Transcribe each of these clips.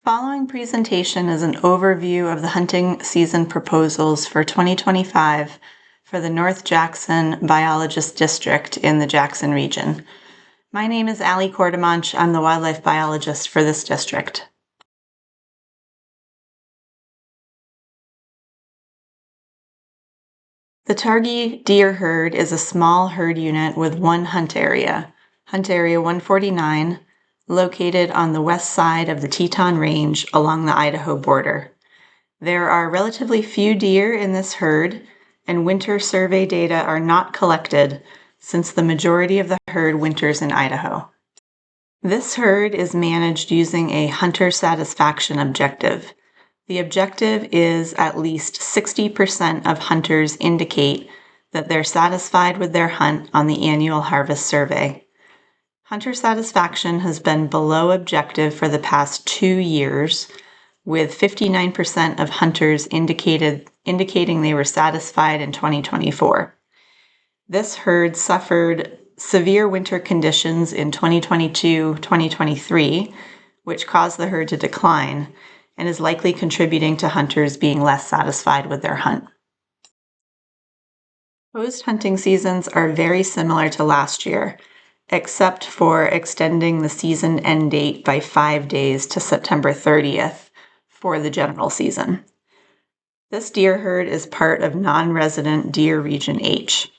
Following presentation is an overview of the hunting season proposals for 2025 for the North Jackson Biologist District in the Jackson region. My name is Allie Cordemanch. I'm the wildlife biologist for this district. The Targhee deer herd is a small herd unit with one hunt area, Hunt Area 149, located on the west side of the Teton Range along the Idaho border. There are relatively few deer in this herd, and winter survey data are not collected since the majority of the herd winters in Idaho. This herd is managed using a hunter satisfaction objective. The objective is at least 60% of hunters indicate that they're satisfied with their hunt on the annual harvest survey. Hunter satisfaction has been below objective for the past 2 years, with 59% of hunters indicating they were satisfied in 2024. This herd suffered severe winter conditions in 2022-2023, which caused the herd to decline and is likely contributing to hunters being less satisfied with their hunt. Proposed hunting seasons are very similar to last year, except for extending the season end date by 5 days to September 30th for the general season. This deer herd is part of non-resident Deer Region H.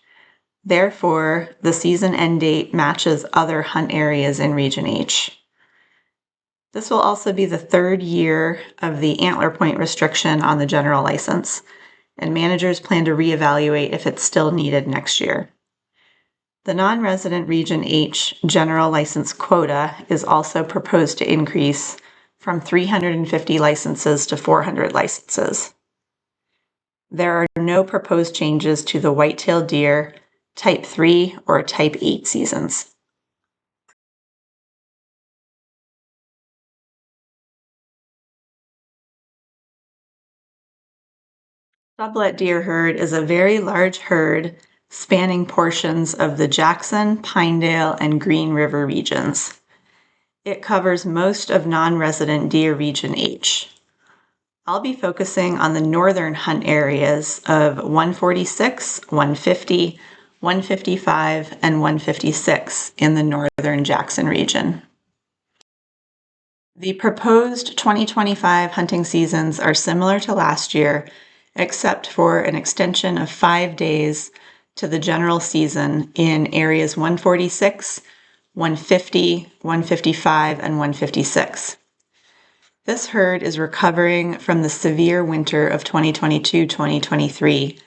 Therefore, the season end date matches other hunt areas in Region H. This will also be the 3rd year of the antler point restriction on the general license, and managers plan to reevaluate if it's still needed next year. The non-resident Region H general license quota is also proposed to increase from 350 licenses to 400 licenses. There are no proposed changes to the white-tailed deer, Type 3 or Type 8 seasons. Sublet deer herd is a very large herd spanning portions of the Jackson, Pinedale, and Green River regions. It covers most of non-resident Deer Region H. I'll be focusing on the northern hunt areas of 146, 150, 155, and 156 in the northern Jackson region. The proposed 2025 hunting seasons are similar to last year, except for an extension of 5 days to the general season in areas 146, 150, 155, and 156. This herd is recovering from the severe winter of 2022-2023,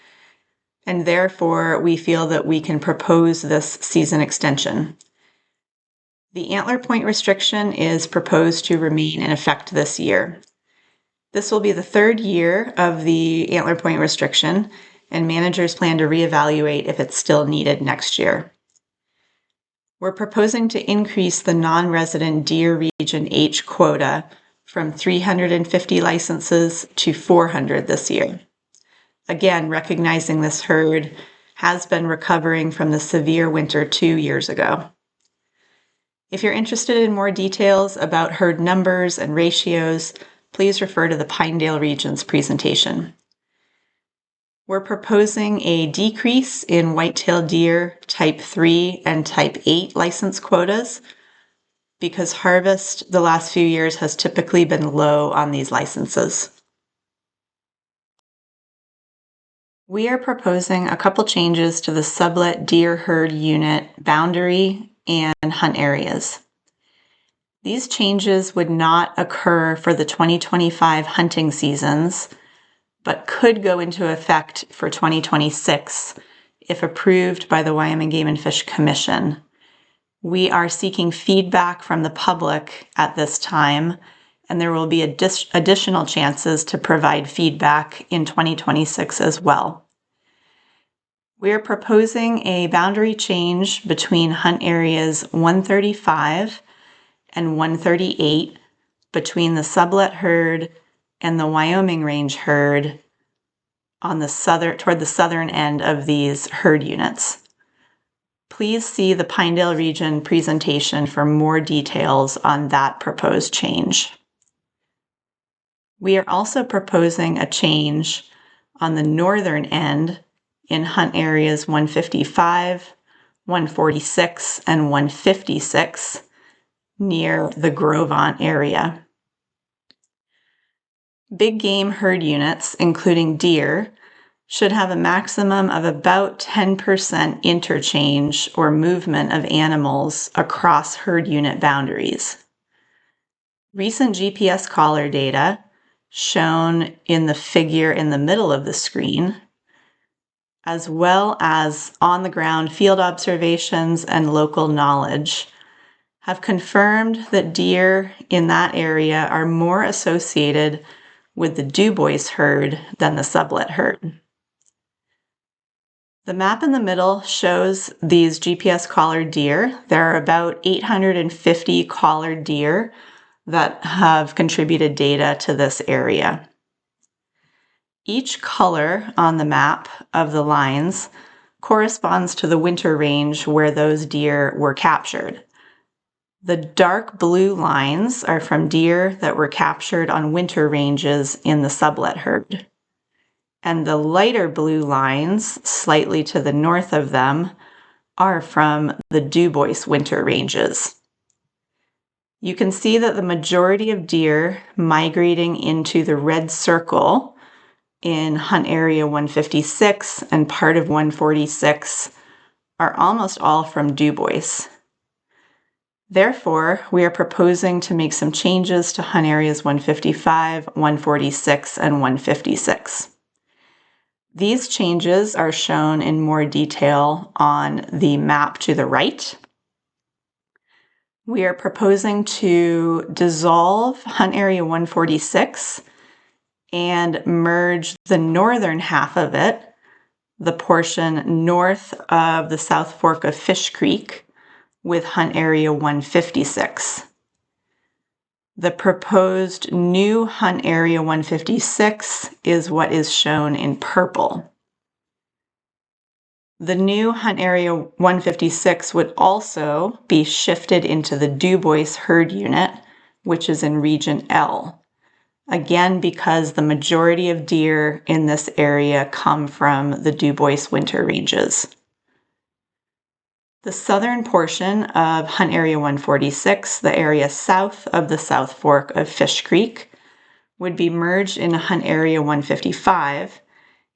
and therefore we feel that we can propose this season extension. The antler point restriction is proposed to remain in effect this year. This will be the 3rd year of the antler point restriction, and managers plan to reevaluate if it's still needed next year. We're proposing to increase the non-resident Deer Region H quota from 350 licenses to 400 this year. Again, recognizing this herd has been recovering from the severe winter 2 years ago. If you're interested in more details about herd numbers and ratios, please refer to the Pinedale region's presentation. We're proposing a decrease in white-tailed deer Type 3 and Type 8 license quotas because harvest the last few years has typically been low on these licenses. We are proposing a couple changes to the sublet deer herd unit boundary and hunt areas. These changes would not occur for the 2025 hunting seasons, but could go into effect for 2026 if approved by the Wyoming Game and Fish Commission. We are seeking feedback from the public at this time, and there will be additional chances to provide feedback in 2026 as well. We are proposing a boundary change between hunt areas 135 and 138 between the sublet herd and the Wyoming range herd on the toward the southern end of these herd units. Please see the Pinedale region presentation for more details on that proposed change. We are also proposing a change on the northern end in hunt areas 155, 146, and 156 near the Grovant area. Big game herd units, including deer, should have a maximum of about 10% interchange or movement of animals across herd unit boundaries. Recent GPS collar data, shown in the figure in the middle of the screen, as well as on-the-ground field observations and local knowledge, have confirmed that deer in that area are more associated with the Dubois herd than the sublet herd. The map in the middle shows these GPS collared deer. There are about 850 collared deer that have contributed data to this area. Each color on the map of the lines corresponds to the winter range where those deer were captured. The dark blue lines are from deer that were captured on winter ranges in the sublet herd. And the lighter blue lines, slightly to the north of them, are from the Dubois winter ranges. You can see that the majority of deer migrating into the red circle in hunt area 156 and part of 146 are almost all from Dubois. Therefore, we are proposing to make some changes to hunt areas 155, 146, and 156. These changes are shown in more detail on the map to the right. We are proposing to dissolve hunt area 146 and merge the northern half of it, the portion north of the South Fork of Fish Creek, with hunt area 156. The proposed new hunt area 156 is what is shown in purple. The new hunt area 156 would also be shifted into the Dubois herd unit, which is in region L. Again, because the majority of deer in this area come from the Dubois winter ranges. The southern portion of hunt area 146, the area south of the South Fork of Fish Creek, would be merged into hunt area 155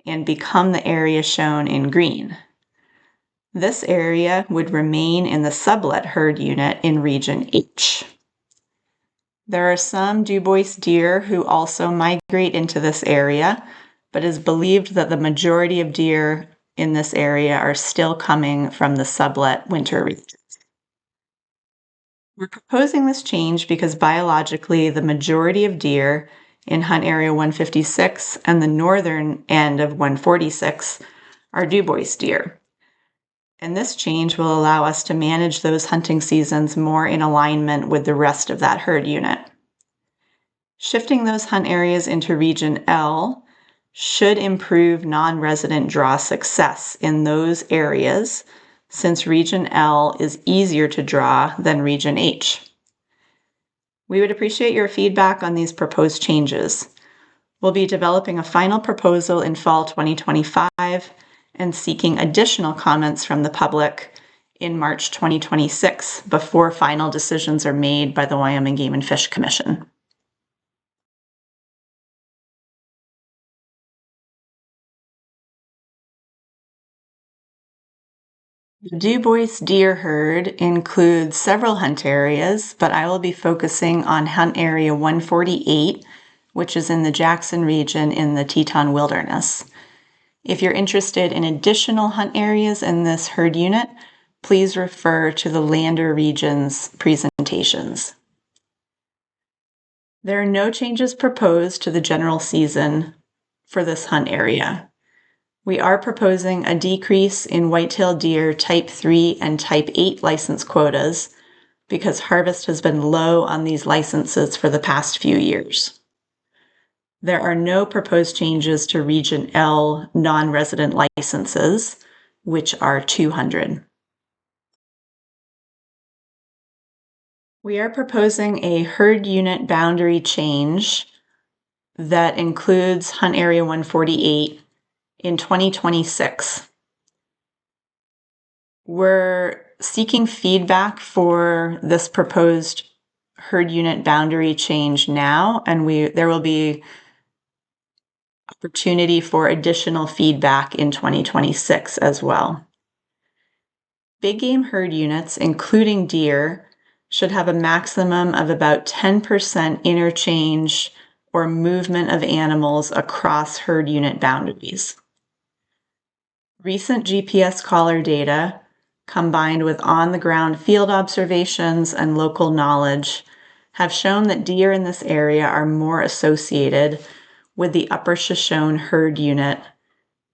and become the area shown in green. This area would remain in the sublet herd unit in region H. There are some Dubois deer who also migrate into this area, but it is believed that the majority of deer in this area are still coming from the sublet winter regions. We're proposing this change because biologically the majority of deer in hunt area 156 and the northern end of 146 are Dubois deer. And this change will allow us to manage those hunting seasons more in alignment with the rest of that herd unit. Shifting those hunt areas into region L should improve non-resident draw success in those areas, since region L is easier to draw than region H. We would appreciate your feedback on these proposed changes. We'll be developing a final proposal in fall 2025 and seeking additional comments from the public in March 2026 before final decisions are made by the Wyoming Game and Fish Commission. The Dubois deer herd includes several hunt areas, but I will be focusing on hunt area 148, which is in the Jackson region in the Teton Wilderness. If you're interested in additional hunt areas in this herd unit, please refer to the Lander region's presentations. There are no changes proposed to the general season for this hunt area. We are proposing a decrease in white-tailed deer type 3 and type 8 license quotas because harvest has been low on these licenses for the past few years. There are no proposed changes to Region L non-resident licenses, which are 200. We are proposing a herd unit boundary change that includes Hunt Area 148 in 2026. We're seeking feedback for this proposed herd unit boundary change now, and there will be opportunity for additional feedback in 2026 as well. Big game herd units, including deer, should have a maximum of about 10% interchange or movement of animals across herd unit boundaries. Recent GPS collar data, combined with on-the-ground field observations and local knowledge, have shown that deer in this area are more associated with the Upper Shoshone herd unit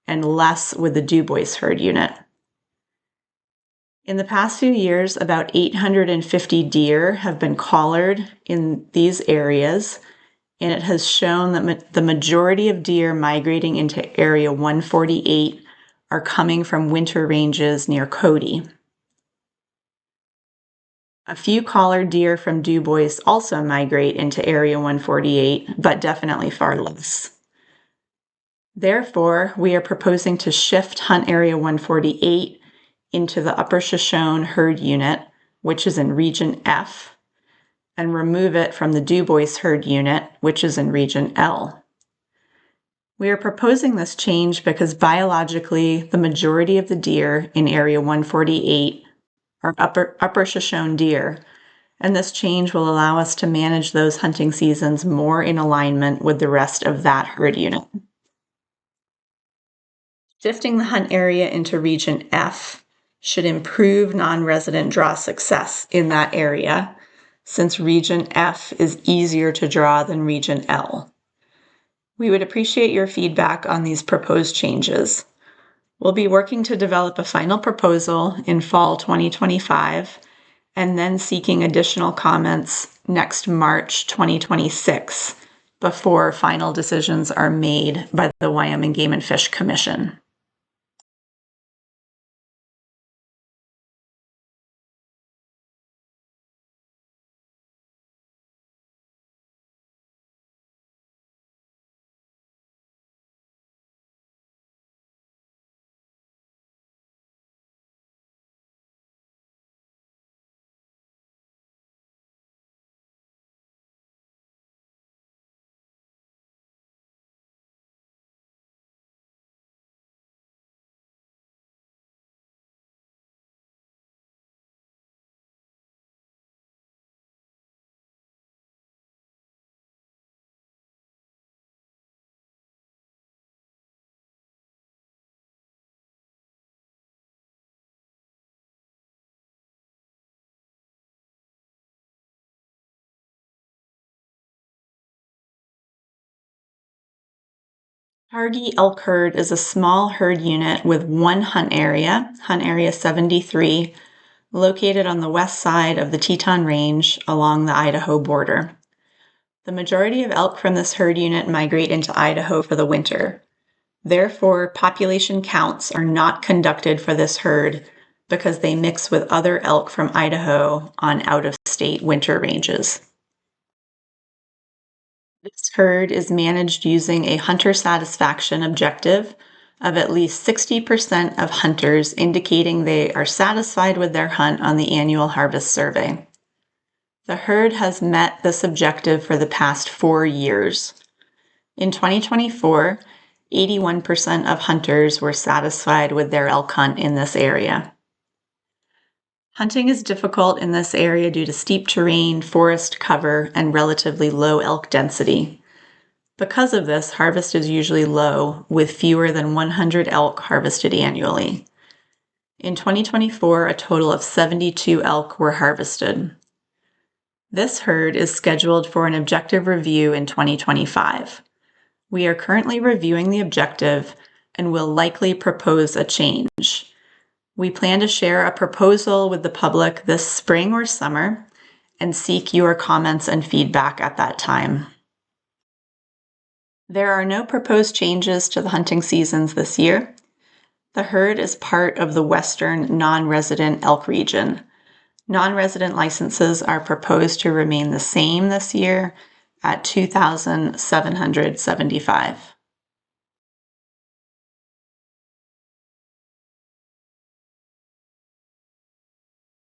and less with the DuBois herd unit. In the past few years, about 850 deer have been collared in these areas, and it has shown that the majority of deer migrating into Area 148 are coming from winter ranges near Cody. A few collared deer from DuBois also migrate into Area 148, but definitely far less. Therefore, we are proposing to shift Hunt Area 148 into the Upper Shoshone herd unit, which is in Region F, and remove it from the DuBois herd unit, which is in Region L. We are proposing this change because biologically, the majority of the deer in Area 148 are Upper Shoshone deer, and this change will allow us to manage those hunting seasons more in alignment with the rest of that herd unit. Shifting the hunt area into Region F should improve non-resident draw success in that area, since Region F is easier to draw than Region L. We would appreciate your feedback on these proposed changes. We'll be working to develop a final proposal in fall 2025, and then seeking additional comments next March 2026 before final decisions are made by the Wyoming Game and Fish Commission. Targhee elk herd is a small herd unit with one hunt area, Hunt Area 73, located on the west side of the Teton Range along the Idaho border. The majority of elk from this herd unit migrate into Idaho for the winter. Therefore, population counts are not conducted for this herd because they mix with other elk from Idaho on out-of-state winter ranges. This herd is managed using a hunter satisfaction objective of at least 60% of hunters indicating they are satisfied with their hunt on the annual harvest survey. The herd has met this objective for the past 4 years. In 2024, 81% of hunters were satisfied with their elk hunt in this area. Hunting is difficult in this area due to steep terrain, forest cover, and relatively low elk density. Because of this, harvest is usually low, with fewer than 100 elk harvested annually. In 2024, a total of 72 elk were harvested. This herd is scheduled for an objective review in 2025. We are currently reviewing the objective and will likely propose a change. We plan to share a proposal with the public this spring or summer and seek your comments and feedback at that time. There are no proposed changes to the hunting seasons this year. The herd is part of the Western non-resident elk region. Non-resident licenses are proposed to remain the same this year at 2,775.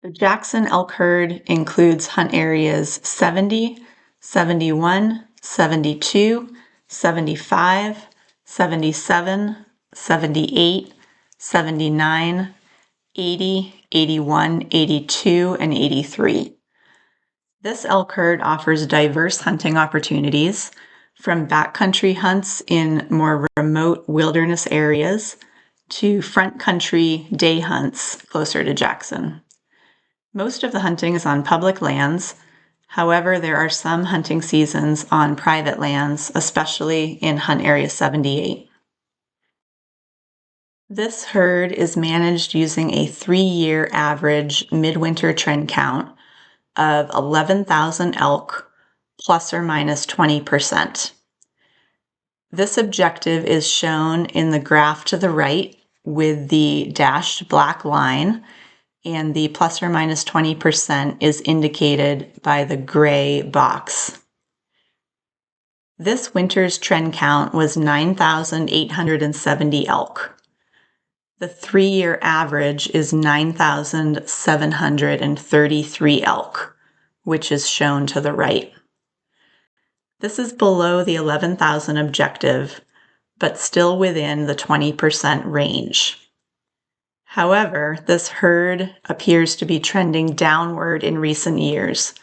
The Jackson elk herd includes hunt areas 70, 71, 72, 75, 77, 78, 79, 80, 81, 82, and 83. This elk herd offers diverse hunting opportunities, from backcountry hunts in more remote wilderness areas to front country day hunts closer to Jackson. Most of the hunting is on public lands. However, there are some hunting seasons on private lands, especially in Hunt Area 78. This herd is managed using a 3-year average midwinter trend count of 11,000 elk, plus or minus 20%. This objective is shown in the graph to the right with the dashed black line, and the plus or minus 20% is indicated by the gray box. This winter's trend count was 9,870 elk. The 3-year average is 9,733 elk, which is shown to the right. This is below the 11,000 objective, but still within the 20% range. However, this herd appears to be trending downward in recent years,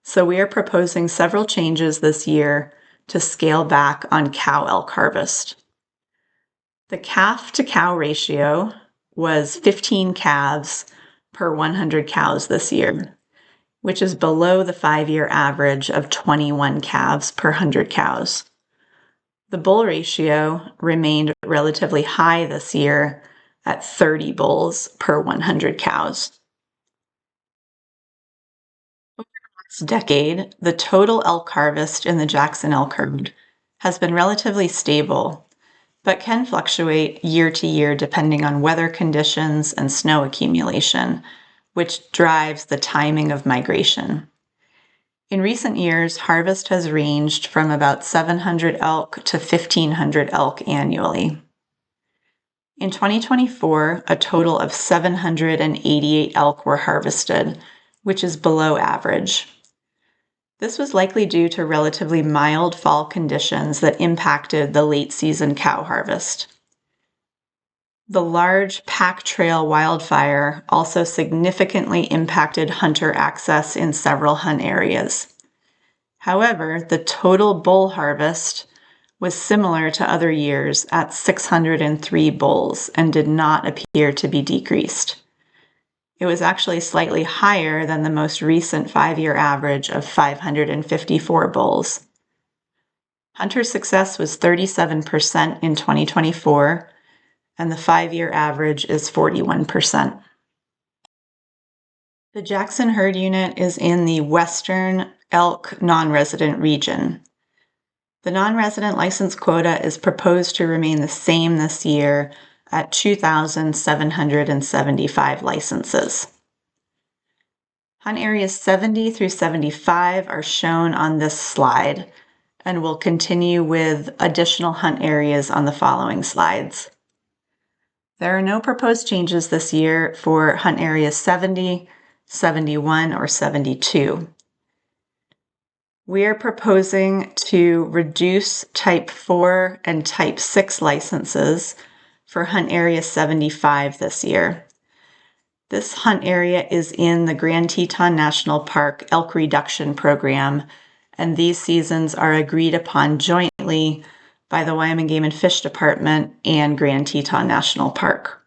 so we are proposing several changes this year to scale back on cow elk harvest. The calf to cow ratio was 15 calves per 100 cows this year, which is below the 5-year average of 21 calves per 100 cows. The bull ratio remained relatively high this year at 30 bulls per 100 cows. Over the last decade, the total elk harvest in the Jackson elk herd has been relatively stable, but can fluctuate year to year depending on weather conditions and snow accumulation, which drives the timing of migration. In recent years, harvest has ranged from about 700 elk to 1,500 elk annually. In 2024, a total of 788 elk were harvested, which is below average. This was likely due to relatively mild fall conditions that impacted the late season cow harvest. The large pack trail wildfire also significantly impacted hunter access in several hunt areas. However, the total bull harvest was similar to other years at 603 bulls and did not appear to be decreased. It was actually slightly higher than the most recent 5-year average of 554 bulls. Hunter success was 37% in 2024, and the 5-year average is 41%. The Jackson herd unit is in the Western elk non-resident region. The non-resident license quota is proposed to remain the same this year at 2,775 licenses. Hunt areas 70 through 75 are shown on this slide, and we'll continue with additional hunt areas on the following slides. There are no proposed changes this year for hunt areas 70, 71, or 72. We are proposing to reduce Type 4 and Type 6 licenses for Hunt Area 75 this year. This hunt area is in the Grand Teton National Park Elk Reduction Program, and these seasons are agreed upon jointly by the Wyoming Game and Fish Department and Grand Teton National Park.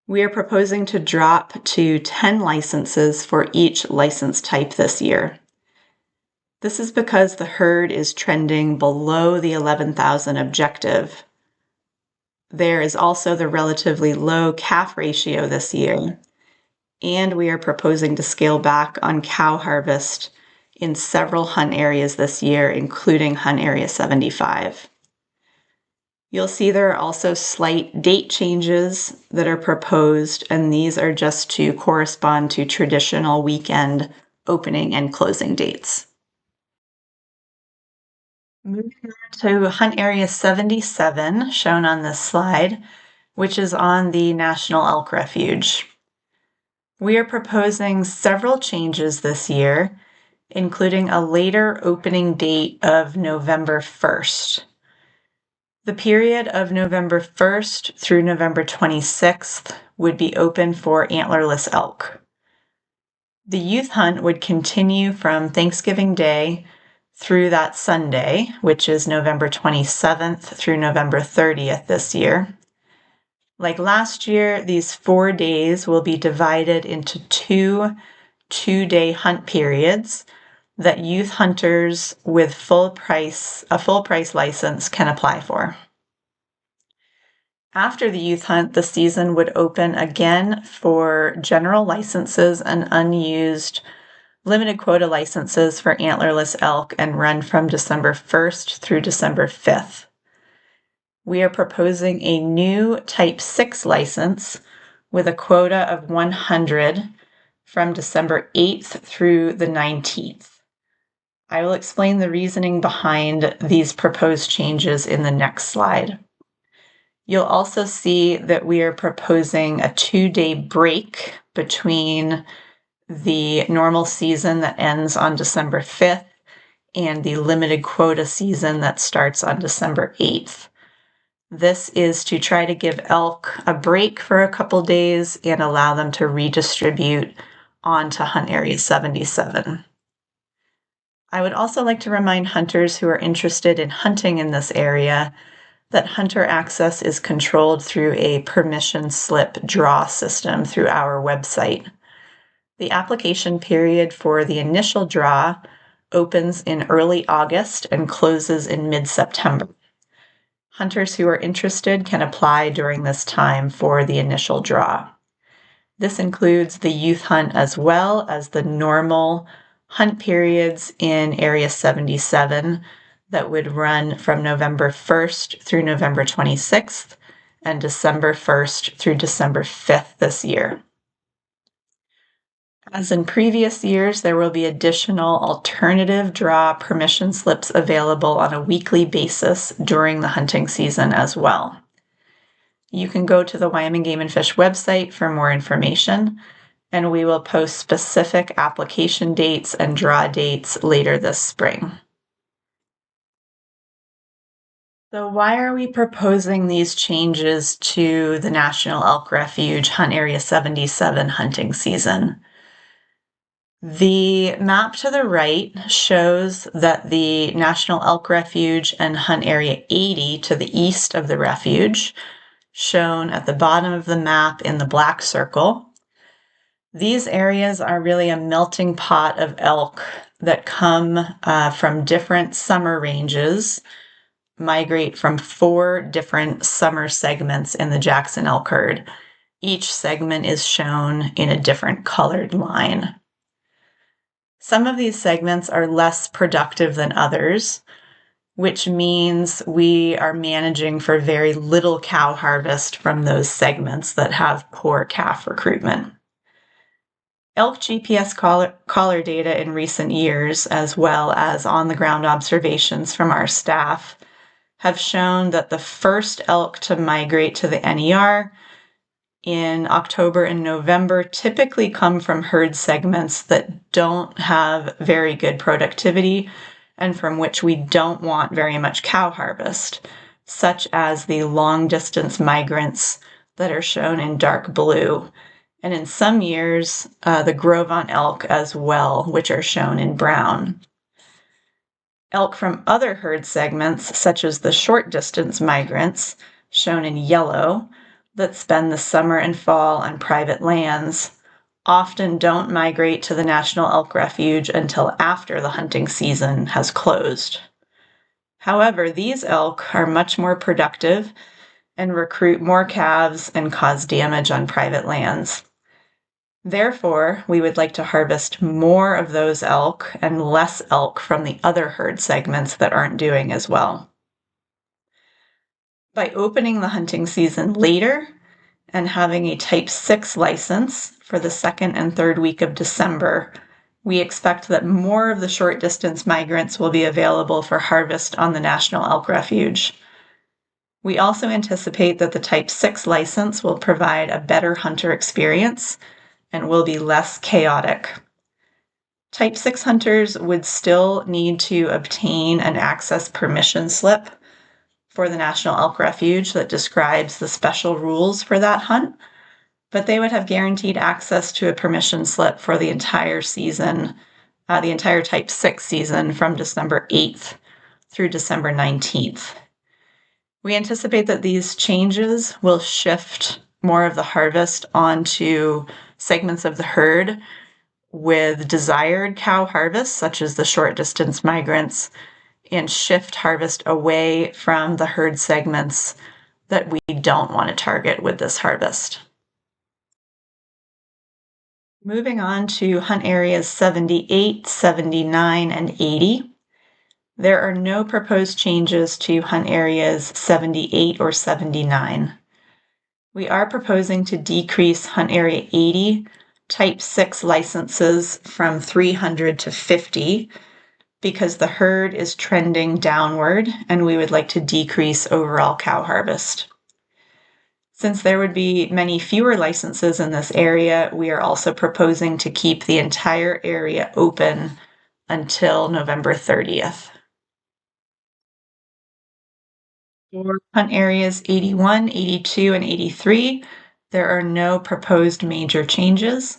We are proposing to drop to 10 licenses for each license type this year. This is because the herd is trending below the 11,000 objective. There is also the relatively low calf ratio this year, and we are proposing to scale back on cow harvest in several hunt areas this year, including Hunt Area 75. You'll see there are also slight date changes that are proposed, and these are just to correspond to traditional weekend opening and closing dates. Moving on to Hunt Area 77, shown on this slide, which is on the National Elk Refuge. We are proposing several changes this year, including a later opening date of November 1st. The period of November 1st through November 26th would be open for antlerless elk. The youth hunt would continue from Thanksgiving Day through that Sunday, which is November 27th through November 30th this year. Like last year, these 4 days will be divided into two-day hunt periods that youth hunters with a full price license can apply for. After the youth hunt, the season would open again for general licenses and unused limited quota licenses for antlerless elk and run from December 1st through December 5th. We are proposing a new Type 6 license with a quota of 100 from December 8th through the 19th. I will explain the reasoning behind these proposed changes in the next slide. You'll also see that we are proposing a 2-day break between the normal season that ends on December 5th and the limited quota season that starts on December 8th. This is to try to give elk a break for a couple days and allow them to redistribute onto Hunt Area 77. I would also like to remind hunters who are interested in hunting in this area that hunter access is controlled through a permission slip draw system through our website. The application period for the initial draw opens in early August and closes in mid-September. Hunters who are interested can apply during this time for the initial draw. This includes the youth hunt as well as the normal hunt periods in Area 77 that would run from November 1st through November 26th and December 1st through December 5th this year. As in previous years, there will be additional alternative draw permission slips available on a weekly basis during the hunting season as well. You can go to the Wyoming Game and Fish website for more information, and we will post specific application dates and draw dates later this spring. So why are we proposing these changes to the National Elk Refuge Hunt Area 77 hunting season? The map to the right shows that the National Elk Refuge and Hunt Area 80 to the east of the refuge, shown at the bottom of the map in the black circle. These areas are really a melting pot of elk that come from different summer ranges, migrate from 4 different summer segments in the Jackson elk herd. Each segment is shown in a different colored line. Some of these segments are less productive than others, which means we are managing for very little cow harvest from those segments that have poor calf recruitment. Elk GPS collar data in recent years, as well as on-the-ground observations from our staff, have shown that the first elk to migrate to the NER in October and November typically come from herd segments that don't have very good productivity and from which we don't want very much cow harvest, such as the long-distance migrants that are shown in dark blue, and in some years, the Grovon elk as well, which are shown in brown. Elk from other herd segments, such as the short-distance migrants, shown in yellow, that spend the summer and fall on private lands, often don't migrate to the National Elk Refuge until after the hunting season has closed. However, these elk are much more productive and recruit more calves and cause damage on private lands. Therefore, we would like to harvest more of those elk and less elk from the other herd segments that aren't doing as well. By opening the hunting season later and having a Type 6 license for the second and third week of December, We expect that more of the short distance migrants will be available for harvest on the National Elk Refuge. We also anticipate that the Type 6 license will provide a better hunter experience and will be less chaotic. Type 6 hunters would still need to obtain an access permission slip for the National Elk Refuge that describes the special rules for that hunt, but they would have guaranteed access to a permission slip for the entire season, the entire Type 6 season from December 8th through December 19th. We anticipate that these changes will shift more of the harvest onto segments of the herd with desired cow harvests, such as the short distance migrants, and shift harvest away from the herd segments that we don't want to target with this harvest. Moving on to hunt areas 78, 79, and 80. There are no proposed changes to hunt areas 78 or 79. We are proposing to decrease hunt area 80 Type 6 licenses from 300 to 50 because the herd is trending downward and we would like to decrease overall cow harvest. Since there would be many fewer licenses in this area, we are also proposing to keep the entire area open until November 30th. For hunt areas 81, 82, and 83, there are no proposed major changes.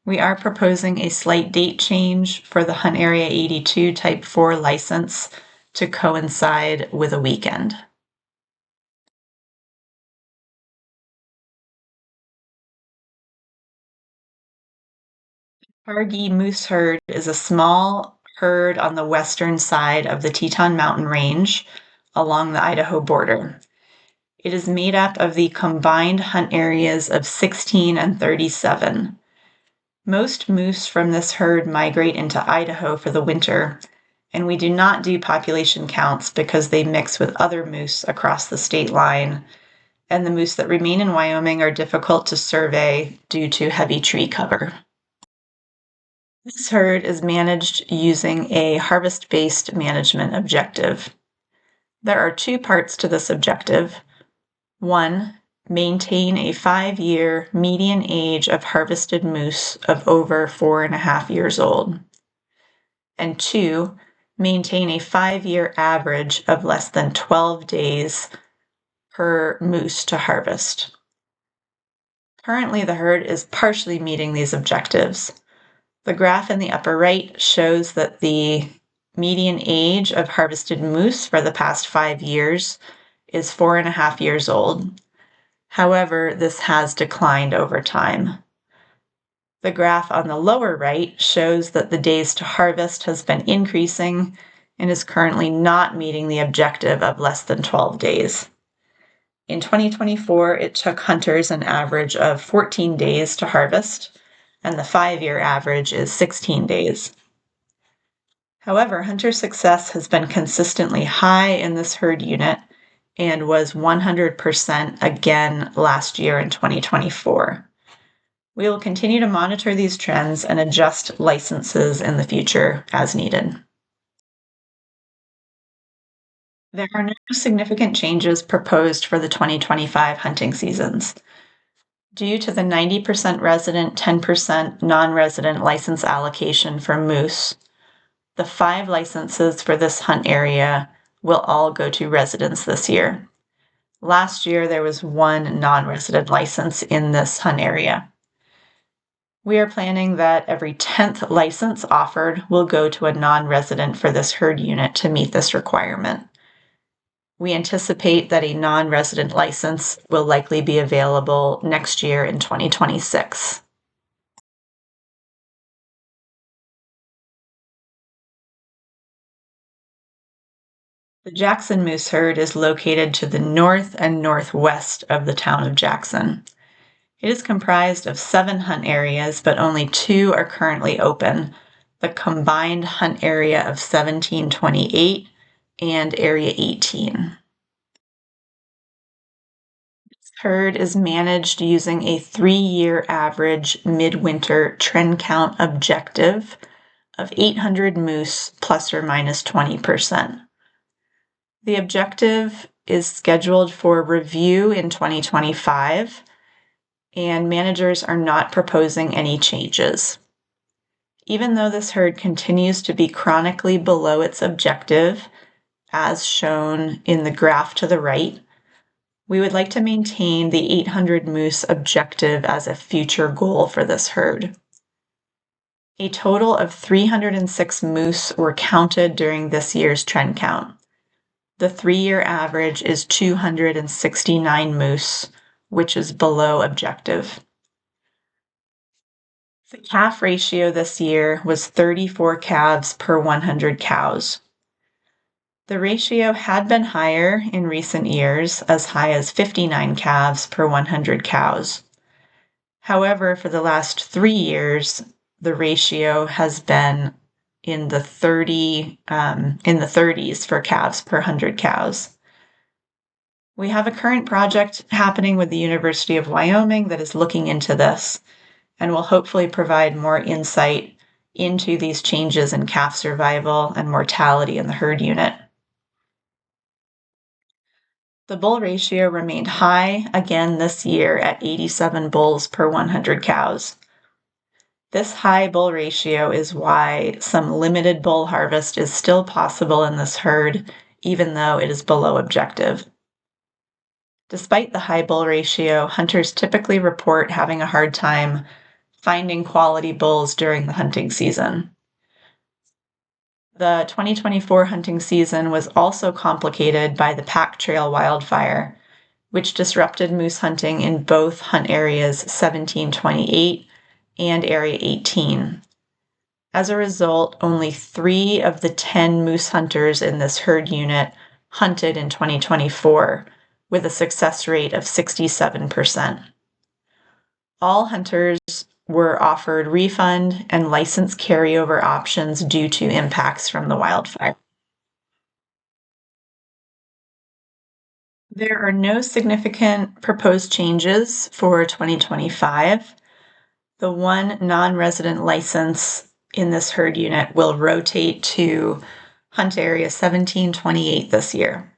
We are proposing a slight date change for the hunt area 82 Type 4 license to coincide with a weekend. Targhee moose herd is a small herd on the western side of the Teton Mountain Range along the Idaho border. It is made up of the combined hunt areas of 16 and 37. Most moose from this herd migrate into Idaho for the winter, and we do not do population counts because they mix with other moose across the state line, and the moose that remain in Wyoming are difficult to survey due to heavy tree cover. This herd is managed using a harvest-based management objective. There are two parts to this objective. One, maintain a 5-year median age of harvested moose of over 4.5 years old. And two, maintain a 5-year average of less than 12 days per moose to harvest. Currently, the herd is partially meeting these objectives. The graph in the upper right shows that the median age of harvested moose for the past 5 years is 4.5 years old. However, this has declined over time. The graph on the lower right shows that the days to harvest has been increasing and is currently not meeting the objective of less than 12 days. In 2024, it took hunters an average of 14 days to harvest, and the 5-year average is 16 days. However, hunter success has been consistently high in this herd unit and was 100% again last year in 2024. We will continue to monitor these trends and adjust licenses in the future as needed. There are no significant changes proposed for the 2025 hunting seasons. Due to the 90% resident, 10% non-resident license allocation for moose, the 5 licenses for this hunt area will all go to residents this year. Last year, there was 1 non-resident license in this hunt area. We are planning that every 10th license offered will go to a non-resident for this herd unit to meet this requirement. We anticipate that a non-resident license will likely be available next year in 2026. The Jackson moose herd is located to the north and northwest of the town of Jackson. It is comprised of 7 hunt areas, but only 2 are currently open, the combined hunt area of 1728 and Area 18. This herd is managed using a 3-year average midwinter trend count objective of 800 moose plus or minus 20%. The objective is scheduled for review in 2025, and managers are not proposing any changes. Even though this herd continues to be chronically below its objective, as shown in the graph to the right, we would like to maintain the 800 moose objective as a future goal for this herd. A total of 306 moose were counted during this year's trend count. The 3-year average is 269 moose, which is below objective. The calf ratio this year was 34 calves per 100 cows. The ratio had been higher in recent years, as high as 59 calves per 100 cows. However, for the last 3 years, the ratio has been in the 30s for calves per 100 cows. We have a current project happening with the University of Wyoming that is looking into this and will hopefully provide more insight into these changes in calf survival and mortality in the herd unit. The bull ratio remained high again this year at 87 bulls per 100 cows. This high bull ratio is why some limited bull harvest is still possible in this herd, even though it is below objective. Despite the high bull ratio, hunters typically report having a hard time finding quality bulls during the hunting season. The 2024 hunting season was also complicated by the Pack Trail wildfire, which disrupted moose hunting in both hunt areas 1728 and Area 18. As a result, only 3 of the 10 moose hunters in this herd unit hunted in 2024, with a success rate of 67%. All hunters were offered refund and license carryover options due to impacts from the wildfire. There are no significant proposed changes for 2025. The one non-resident license in this herd unit will rotate to hunt area 1728 this year.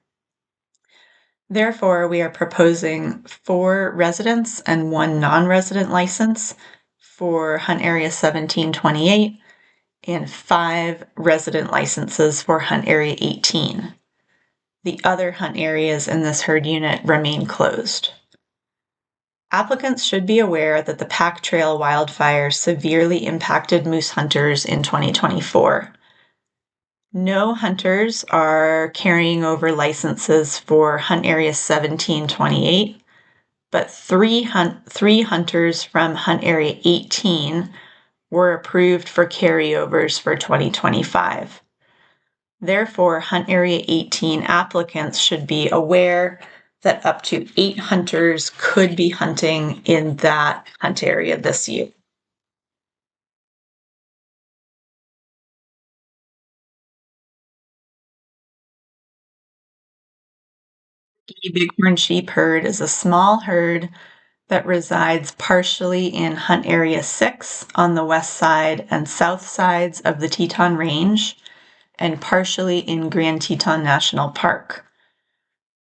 Therefore, we are proposing 4 residents and 1 non-resident license for hunt area 1728 and 5 resident licenses for hunt area 18. The other hunt areas in this herd unit remain closed. Applicants should be aware that the Pack Trail wildfire severely impacted moose hunters in 2024. No hunters are carrying over licenses for hunt area 1728, but 3 hunters from hunt area 18 were approved for carryovers for 2025. Therefore, hunt area 18 applicants should be aware that up to 8 hunters could be hunting in that hunt area this year. The bighorn sheep herd is a small herd that resides partially in hunt area 6 on the west side and south sides of the Teton Range and partially in Grand Teton National Park.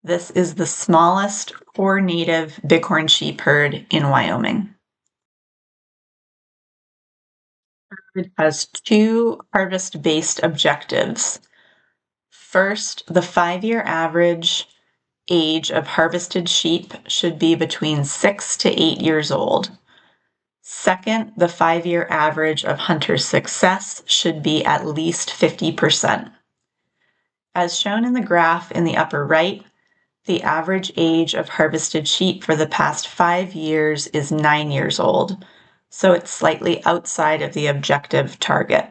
This is the smallest core native bighorn sheep herd in Wyoming. It has 2 harvest-based objectives. First, the 5-year average age of harvested sheep should be between 6 to 8 years old. Second, the 5-year average of hunter success should be at least 50%. As shown in the graph in the upper right, the average age of harvested sheep for the past 5 years is 9 years old, so it's slightly outside of the objective target.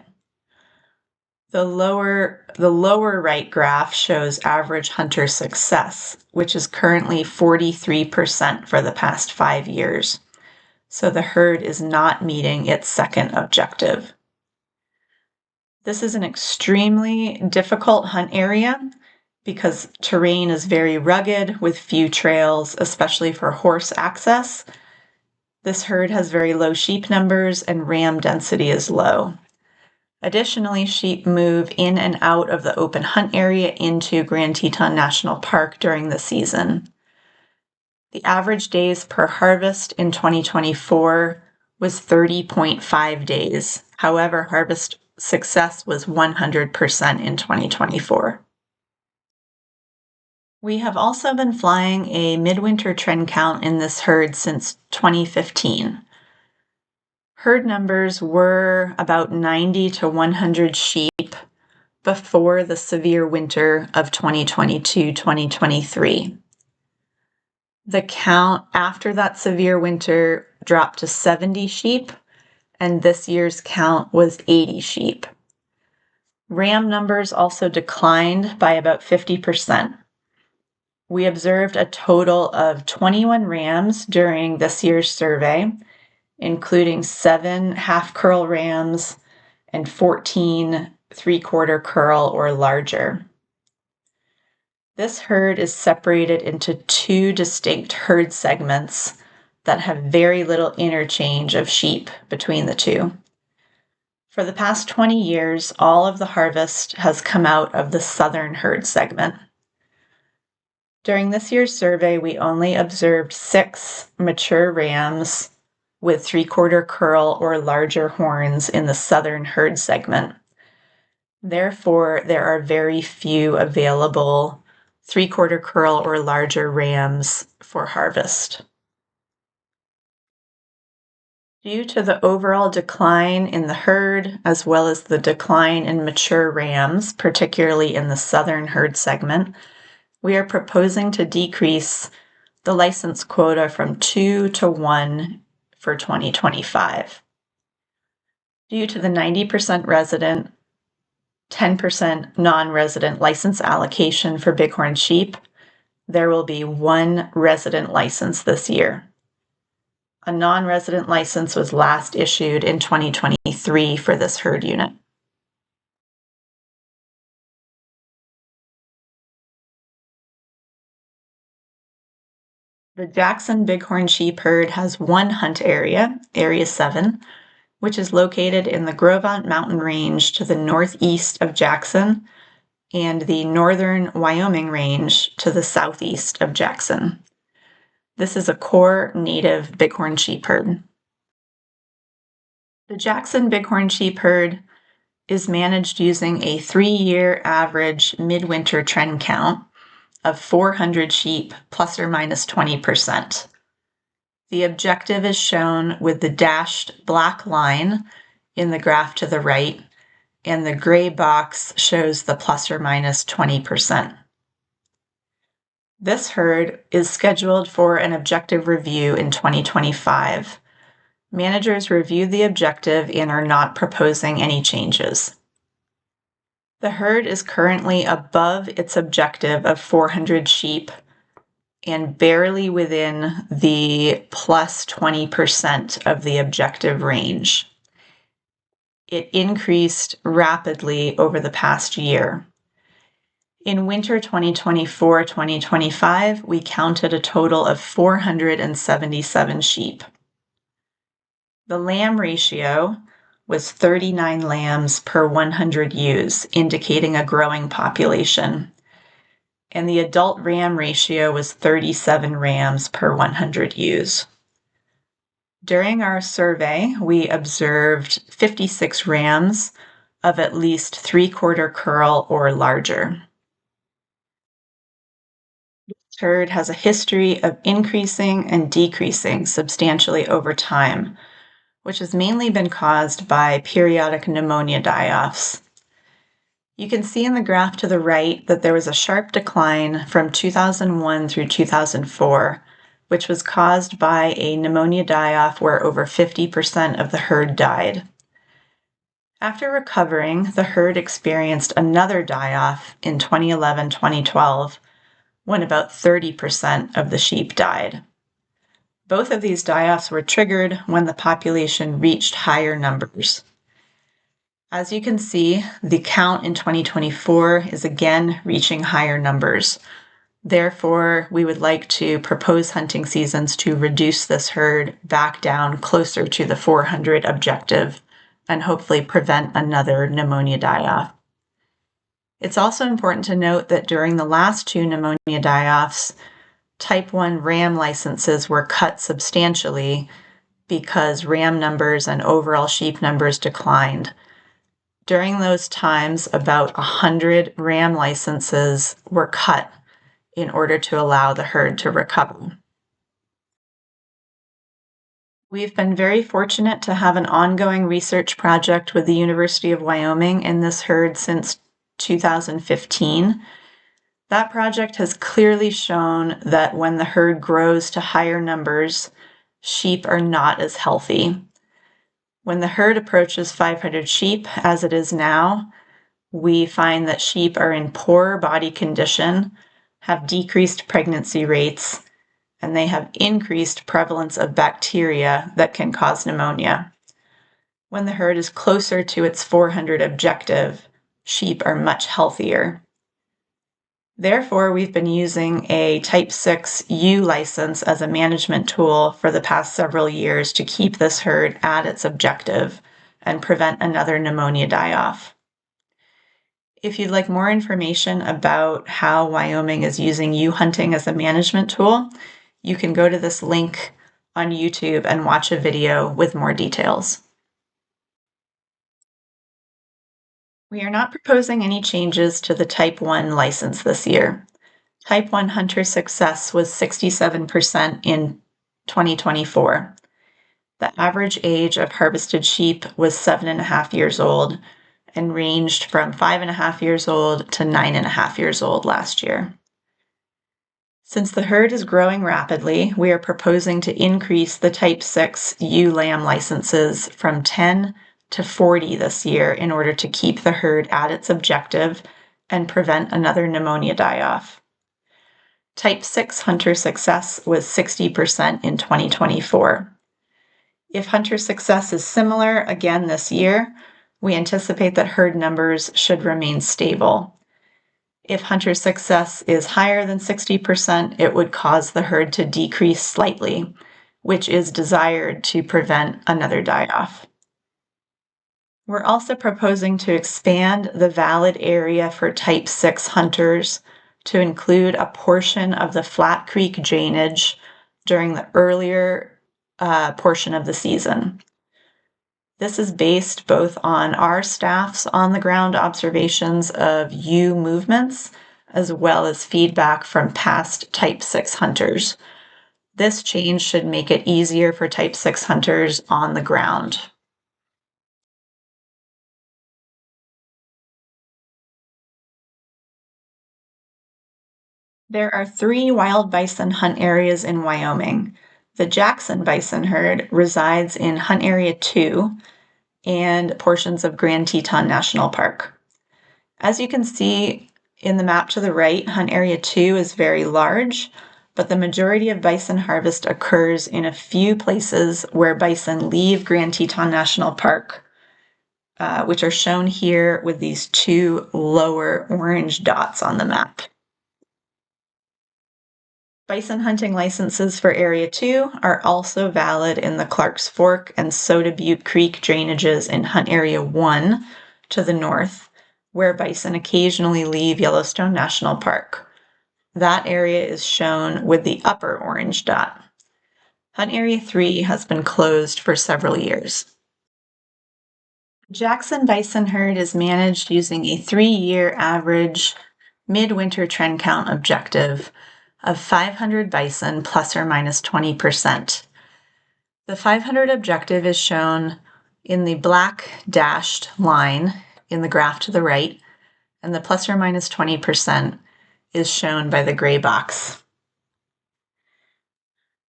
The lower right graph shows average hunter success, which is currently 43% for the past 5 years. So the herd is not meeting its second objective. This is an extremely difficult hunt area because terrain is very rugged with few trails, especially for horse access. This herd has very low sheep numbers and ram density is low. Additionally, sheep move in and out of the open hunt area into Grand Teton National Park during the season. The average days per harvest in 2024 was 30.5 days. However, harvest success was 100% in 2024. We have also been flying a midwinter trend count in this herd since 2015. Herd numbers were about 90 to 100 sheep before the severe winter of 2022-2023. The count after that severe winter dropped to 70 sheep, and this year's count was 80 sheep. Ram numbers also declined by about 50%. We observed a total of 21 rams during this year's survey, including 7 half-curl rams and 14 three-quarter curl or larger. This herd is separated into 2 distinct herd segments that have very little interchange of sheep between the two. For the past 20 years, all of the harvest has come out of the southern herd segment. During this year's survey, we only observed 6 mature rams with three-quarter curl or larger horns in the southern herd segment. Therefore, there are very few available three-quarter curl or larger rams for harvest. Due to the overall decline in the herd, as well as the decline in mature rams, particularly in the southern herd segment, we are proposing to decrease the license quota from 2 to 1 for 2025. Due to the 90% resident, 10% non-resident license allocation for bighorn sheep, there will be 1 resident license this year. A non-resident license was last issued in 2023 for this herd unit. The Jackson bighorn sheep herd has 1 hunt area, Area 7, which is located in the Gros Ventre mountain range to the northeast of Jackson and the northern Wyoming range to the southeast of Jackson. This is a core native bighorn sheep herd. The Jackson bighorn sheep herd is managed using a 3-year average midwinter trend count of 400 sheep plus or minus 20%. The objective is shown with the dashed black line in the graph to the right, and the gray box shows the plus or minus 20%. This herd is scheduled for an objective review in 2025. Managers reviewed the objective and are not proposing any changes. The herd is currently above its objective of 400 sheep and barely within the plus 20% of the objective range. It increased rapidly over the past year. In winter 2024-2025, we counted a total of 477 sheep. The lamb ratio was 39 lambs per 100 ewes, indicating a growing population. And the adult ram ratio was 37 rams per 100 ewes. During our survey, we observed 56 rams of at least three-quarter curl or larger. This herd has a history of increasing and decreasing substantially over time, which has mainly been caused by periodic pneumonia die-offs. You can see in the graph to the right that there was a sharp decline from 2001 through 2004, which was caused by a pneumonia die-off where over 50% of the herd died. After recovering, the herd experienced another die-off in 2011-2012, when about 30% of the sheep died. Both of these die-offs were triggered when the population reached higher numbers. As you can see, the count in 2024 is again reaching higher numbers. Therefore, we would like to propose hunting seasons to reduce this herd back down closer to the 400 objective and hopefully prevent another pneumonia die-off. It's also important to note that during the last 2 pneumonia die-offs, Type 1 ram licenses were cut substantially because ram numbers and overall sheep numbers declined. During those times, about 100 ram licenses were cut in order to allow the herd to recover. We've been very fortunate to have an ongoing research project with the University of Wyoming in this herd since 2015. That project has clearly shown that when the herd grows to higher numbers, sheep are not as healthy. When the herd approaches 500 sheep, as it is now, we find that sheep are in poorer body condition, have decreased pregnancy rates, and they have increased prevalence of bacteria that can cause pneumonia. When the herd is closer to its 400 objective, sheep are much healthier. Therefore, we've been using a Type 6 U license as a management tool for the past several years to keep this herd at its objective and prevent another pneumonia die-off. If you'd like more information about how Wyoming is using U hunting as a management tool, you can go to this link on YouTube and watch a video with more details. We are not proposing any changes to the Type 1 license this year. Type 1 hunter success was 67% in 2024. The average age of harvested sheep was 7.5 years old and ranged from 5.5 years old to 9.5 years old last year. Since the herd is growing rapidly, we are proposing to increase the Type 6 ewe lamb licenses from 10 to 40 this year in order to keep the herd at its objective and prevent another pneumonia die-off. Type 6 hunter success was 60% in 2024. If hunter success is similar again this year, we anticipate that herd numbers should remain stable. If hunter success is higher than 60%, it would cause the herd to decrease slightly, which is desired to prevent another die-off. We're also proposing to expand the valid area for Type 6 hunters to include a portion of the Flat Creek drainage during the earlier portion of the season. This is based both on our staff's on-the-ground observations of ewe movements, as well as feedback from past Type 6 hunters. This change should make it easier for Type 6 hunters on the ground. There are 3 wild bison hunt areas in Wyoming. The Jackson bison herd resides in Hunt Area 2 and portions of Grand Teton National Park. As you can see in the map to the right, Hunt Area 2 is very large, but the majority of bison harvest occurs in a few places where bison leave Grand Teton National Park, which are shown here with these 2 lower orange dots on the map. Bison hunting licenses for Area 2 are also valid in the Clarks Fork and Soda Butte Creek drainages in Hunt Area 1 to the north, where bison occasionally leave Yellowstone National Park. That area is shown with the upper orange dot. Hunt Area 3 has been closed for several years. Jackson bison herd is managed using a 3-year average midwinter trend count objective of 500 bison plus or minus 20%. The 500 objective is shown in the black dashed line in the graph to the right, and the plus or minus 20% is shown by the gray box.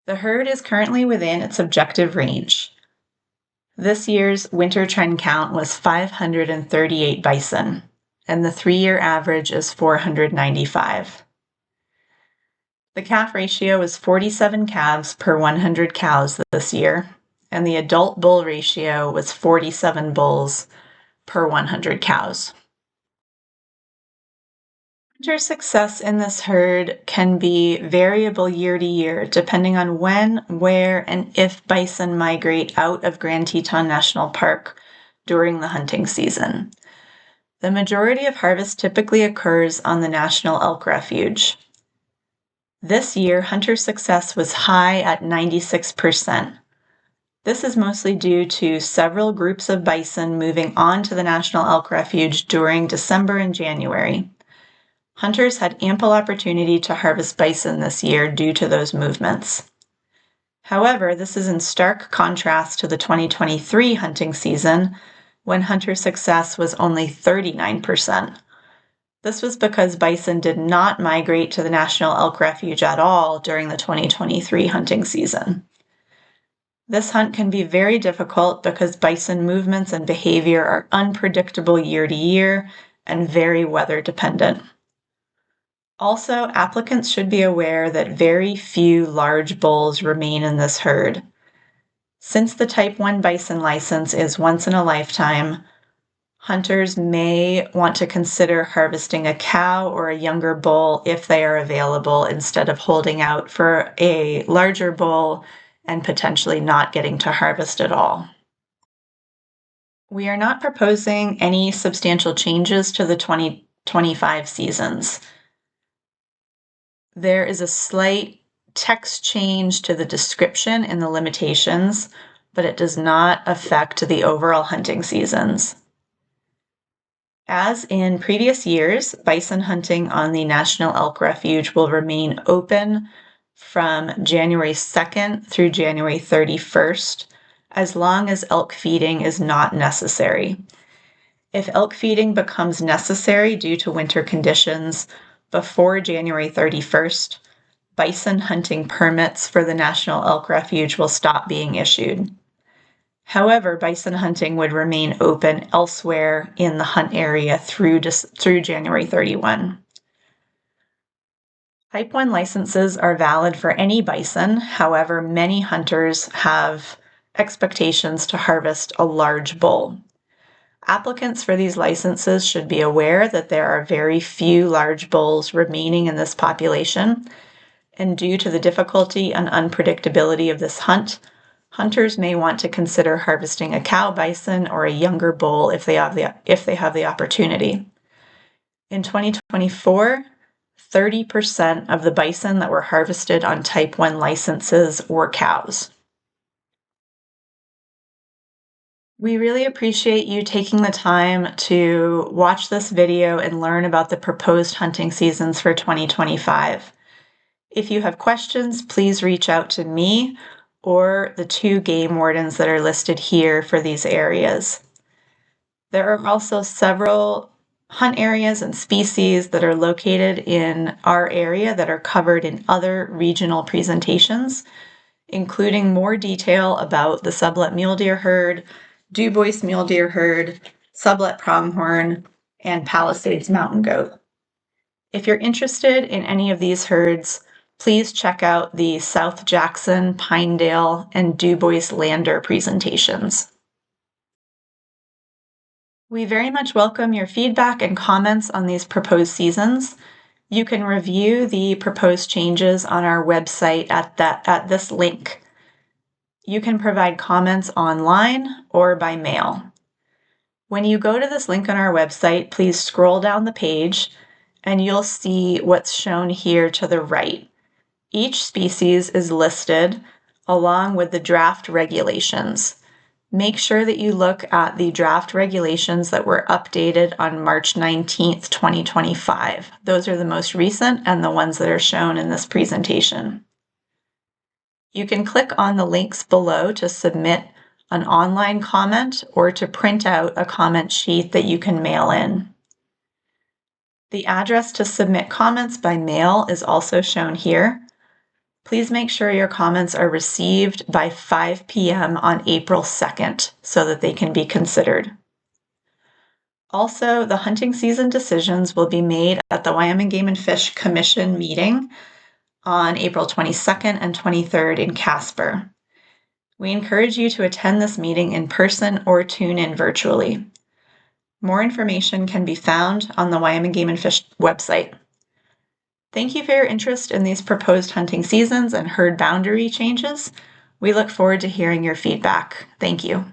The herd is currently within its objective range. This year's winter trend count was 538 bison, and the 3-year average is 495. The calf ratio is 47 calves per 100 cows this year, and the adult bull ratio was 47 bulls per 100 cows. Hunter success in this herd can be variable year to year, depending on when, where, and if bison migrate out of Grand Teton National Park during the hunting season. The majority of harvest typically occurs on the National Elk Refuge. This year, hunter success was high at 96%. This is mostly due to several groups of bison moving on to the National Elk Refuge during December and January. Hunters had ample opportunity to harvest bison this year due to those movements. However, this is in stark contrast to the 2023 hunting season, when hunter success was only 39%. This was because bison did not migrate to the National Elk Refuge at all during the 2023 hunting season. This hunt can be very difficult because bison movements and behavior are unpredictable year to year and very weather dependent. Also, applicants should be aware that very few large bulls remain in this herd. Since the Type 1 bison license is once in a lifetime, hunters may want to consider harvesting a cow or a younger bull if they are available, instead of holding out for a larger bull and potentially not getting to harvest at all. We are not proposing any substantial changes to the 2025 seasons. There is a slight text change to the description in the limitations, but it does not affect the overall hunting seasons. As in previous years, bison hunting on the National Elk Refuge will remain open from January 2nd through January 31st, as long as elk feeding is not necessary. If elk feeding becomes necessary due to winter conditions before January 31st, bison hunting permits for the National Elk Refuge will stop being issued. However, bison hunting would remain open elsewhere in the hunt area through January 31. Type 1 licenses are valid for any bison. However, many hunters have expectations to harvest a large bull. Applicants for these licenses should be aware that there are very few large bulls remaining in this population, and due to the difficulty and unpredictability of this hunt, hunters may want to consider harvesting a cow bison or a younger bull if they have the opportunity. In 2024, 30% of the bison that were harvested on Type 1 licenses were cows. We really appreciate you taking the time to watch this video and learn about the proposed hunting seasons for 2025. If you have questions, please reach out to me or the 2 game wardens that are listed here for these areas. There are also several hunt areas and species that are located in our area that are covered in other regional presentations, including more detail about the sublet mule deer herd, Dubois mule deer herd, sublet pronghorn, and Palisades mountain goat. If you're interested in any of these herds, please check out the South Jackson, Pinedale, and Dubois Lander presentations. We very much welcome your feedback and comments on these proposed seasons. You can review the proposed changes on our website at this link. You can provide comments online or by mail. When you go to this link on our website, please scroll down the page and you'll see what's shown here to the right. Each species is listed along with the draft regulations. Make sure that you look at the draft regulations that were updated on March 19th, 2025. Those are the most recent and the ones that are shown in this presentation. You can click on the links below to submit an online comment or to print out a comment sheet that you can mail in. The address to submit comments by mail is also shown here. Please make sure your comments are received by 5 p.m. on April 2nd so that they can be considered. Also, the hunting season decisions will be made at the Wyoming Game and Fish Commission meeting on April 22nd and 23rd in Casper. We encourage you to attend this meeting in person or tune in virtually. More information can be found on the Wyoming Game and Fish website. Thank you for your interest in these proposed hunting seasons and herd boundary changes. We look forward to hearing your feedback. Thank you.